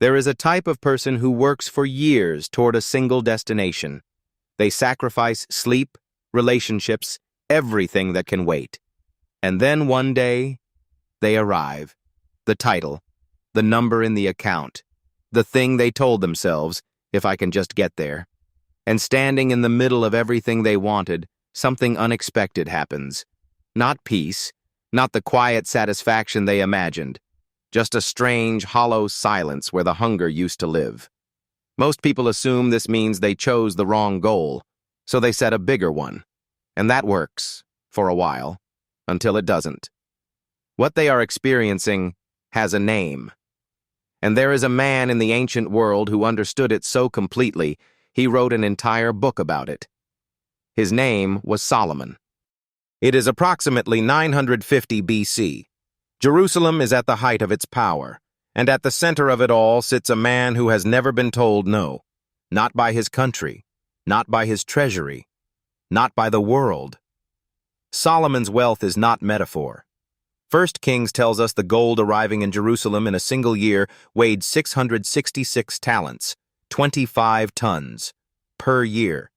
There is a type of person who works for years toward a single destination. They sacrifice sleep, relationships, everything that can wait. And then one day, they arrive. The title, the number in the account, the thing they told themselves, if I can just get there. And standing in the middle of everything they wanted, something unexpected happens. Not peace, not the quiet satisfaction they imagined, just a strange, hollow silence where the hunger used to live. Most people assume this means they chose the wrong goal, so they set a bigger one. And that works, for a while, until it doesn't. What they are experiencing has a name. And there is a man in the ancient world who understood it so completely, he wrote an entire book about it. His name was Solomon. It is approximately 950 BC. Jerusalem is at the height of its power, and at the center of it all sits a man who has never been told no, not by his country, not by his treasury, not by the world. Solomon's wealth is not metaphor. 1 Kings tells us the gold arriving in Jerusalem in a single year weighed 666 talents, 25 tons, per year.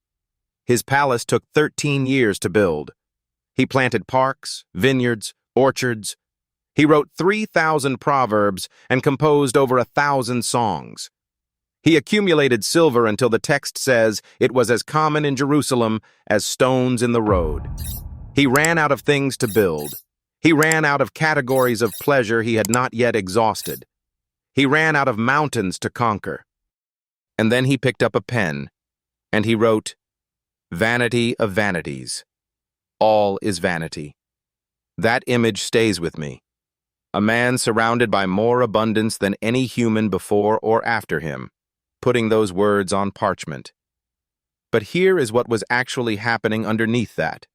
His palace took 13 years to build. He planted parks, vineyards, orchards. He wrote 3,000 proverbs and composed over 1,000 songs. He accumulated silver until the text says it was as common in Jerusalem as stones in the road. He ran out of things to build. He ran out of categories of pleasure he had not yet exhausted. He ran out of mountains to conquer. And then he picked up a pen, and he wrote, "Vanity of vanities. All is vanity." That image stays with me. A man surrounded by more abundance than any human before or after him, putting those words on parchment. But here is what was actually happening underneath that.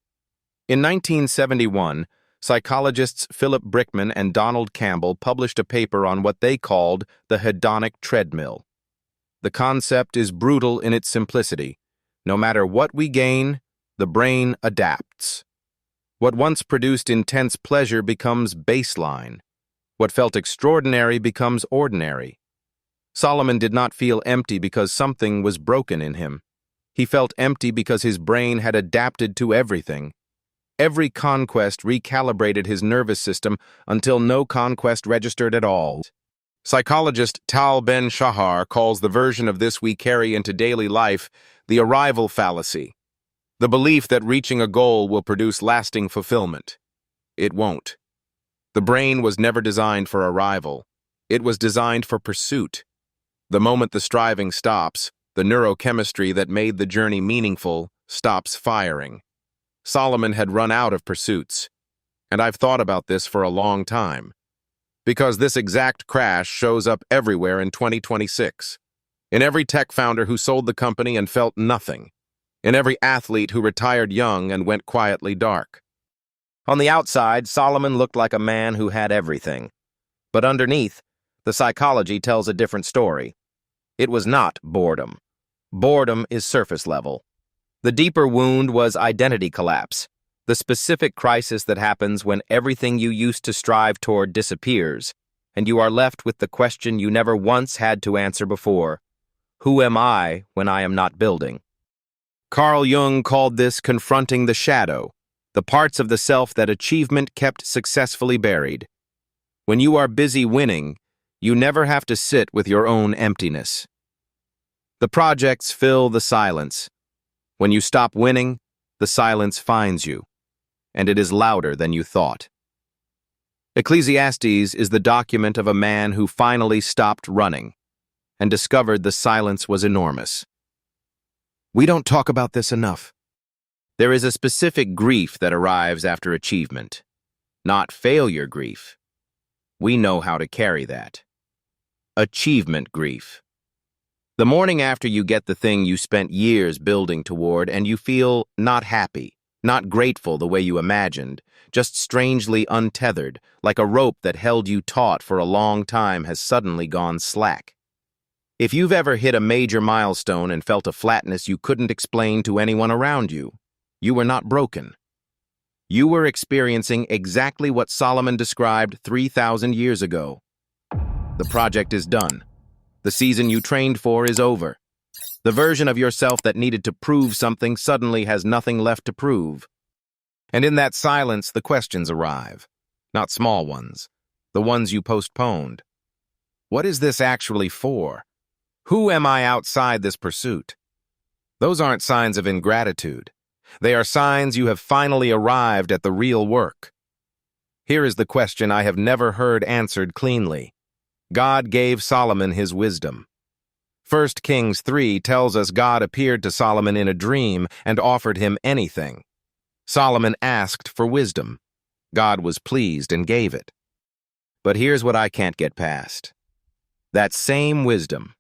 In 1971, psychologists Philip Brickman and Donald Campbell published a paper on what they called the hedonic treadmill. The concept is brutal in its simplicity. No matter what we gain, the brain adapts. What once produced intense pleasure becomes baseline. What felt extraordinary becomes ordinary. Solomon did not feel empty because something was broken in him. He felt empty because his brain had adapted to everything. Every conquest recalibrated his nervous system until no conquest registered at all. Psychologist Tal Ben-Shahar calls the version of this we carry into daily life the arrival fallacy, the belief that reaching a goal will produce lasting fulfillment. It won't. The brain was never designed for arrival. It was designed for pursuit. The moment the striving stops, the neurochemistry that made the journey meaningful stops firing. Solomon had run out of pursuits, and I've thought about this for a long time, because this exact crash shows up everywhere in 2026. In every tech founder who sold the company and felt nothing. In every athlete who retired young and went quietly dark. On the outside, Solomon looked like a man who had everything. But underneath, the psychology tells a different story. It was not boredom. Boredom is surface level. The deeper wound was identity collapse, the specific crisis that happens when everything you used to strive toward disappears, and you are left with the question you never once had to answer before. Who am I when I am not building? Carl Jung called this confronting the shadow, the parts of the self that achievement kept successfully buried. When you are busy winning, you never have to sit with your own emptiness. The projects fill the silence. When you stop winning, the silence finds you, and it is louder than you thought. Ecclesiastes is the document of a man who finally stopped running and discovered the silence was enormous. We don't talk about this enough. There is a specific grief that arrives after achievement, not failure grief. We know how to carry that. Achievement grief. The morning after you get the thing you spent years building toward and you feel not happy, not grateful the way you imagined, just strangely untethered, like a rope that held you taut for a long time has suddenly gone slack. If you've ever hit a major milestone and felt a flatness you couldn't explain to anyone around you, you were not broken. You were experiencing exactly what Solomon described 3,000 years ago. The project is done. The season you trained for is over. The version of yourself that needed to prove something suddenly has nothing left to prove. And in that silence, the questions arrive. Not small ones. The ones you postponed. What is this actually for? Who am I outside this pursuit? Those aren't signs of ingratitude. They are signs you have finally arrived at the real work. Here is the question I have never heard answered cleanly. God gave Solomon his wisdom. 1 Kings 3 tells us God appeared to Solomon in a dream and offered him anything. Solomon asked for wisdom. God was pleased and gave it. But here's what I can't get past. That same wisdom,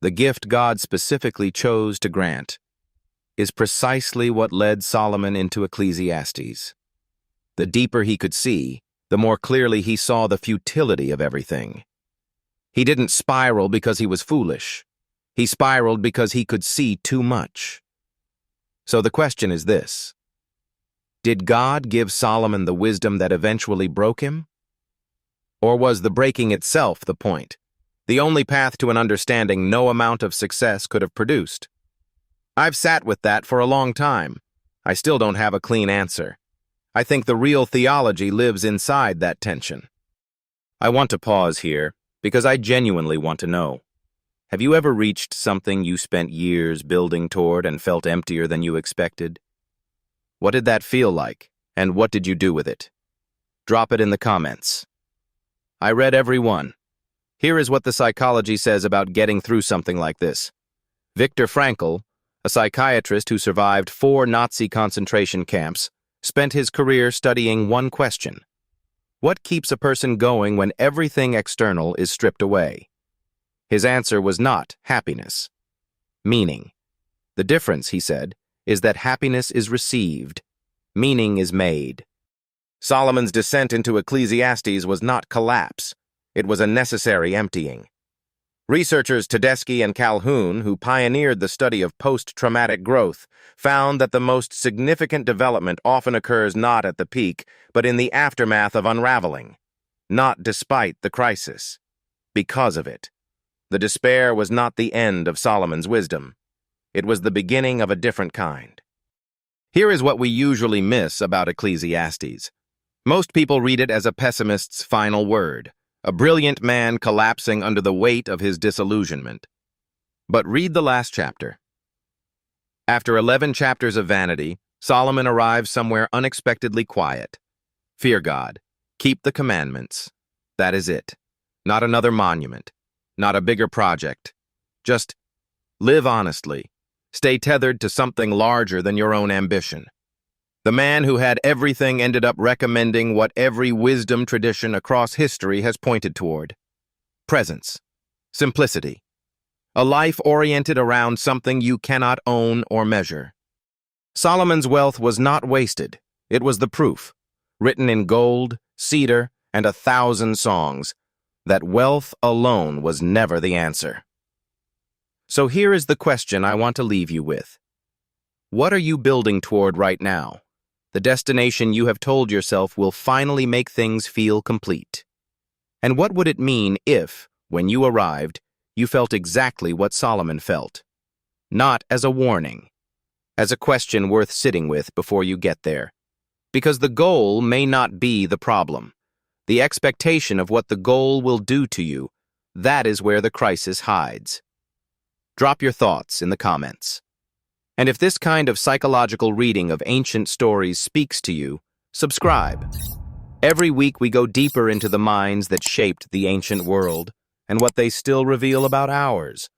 the gift God specifically chose to grant, is precisely what led Solomon into Ecclesiastes. The deeper he could see, the more clearly he saw the futility of everything. He didn't spiral because he was foolish. He spiraled because he could see too much. So the question is this: did God give Solomon the wisdom that eventually broke him? Or was the breaking itself the point, the only path to an understanding no amount of success could have produced? I've sat with that for a long time. I still don't have a clean answer. I think the real theology lives inside that tension. I want to pause here because I genuinely want to know. Have you ever reached something you spent years building toward and felt emptier than you expected? What did that feel like, and what did you do with it? Drop it in the comments. I read every one. Here is what the psychology says about getting through something like this. Viktor Frankl, a psychiatrist who survived 4 Nazi concentration camps, spent his career studying one question: what keeps a person going when everything external is stripped away? His answer was not happiness. Meaning. The difference, he said, is that happiness is received. Meaning is made. Solomon's descent into Ecclesiastes was not collapse. It was a necessary emptying. Researchers Tedeschi and Calhoun, who pioneered the study of post-traumatic growth, found that the most significant development often occurs not at the peak, but in the aftermath of unraveling. Not despite the crisis. Because of it. The despair was not the end of Solomon's wisdom. It was the beginning of a different kind. Here is what we usually miss about Ecclesiastes. Most people read it as a pessimist's final word, a brilliant man collapsing under the weight of his disillusionment. But read the last chapter. After 11 chapters of vanity, Solomon arrives somewhere unexpectedly quiet. Fear God. Keep the commandments. That is it. Not another monument. Not a bigger project. Just live honestly. Stay tethered to something larger than your own ambition. The man who had everything ended up recommending what every wisdom tradition across history has pointed toward. Presence. Simplicity. A life oriented around something you cannot own or measure. Solomon's wealth was not wasted. It was the proof, written in gold, cedar, and 1,000 songs, that wealth alone was never the answer. So here is the question I want to leave you with. What are you building toward right now? The destination you have told yourself will finally make things feel complete. And what would it mean if, when you arrived, you felt exactly what Solomon felt? Not as a warning, as a question worth sitting with before you get there. Because the goal may not be the problem. The expectation of what the goal will do to you, that is where the crisis hides. Drop your thoughts in the comments. And if this kind of psychological reading of ancient stories speaks to you, subscribe. Every week we go deeper into the minds that shaped the ancient world and what they still reveal about ours.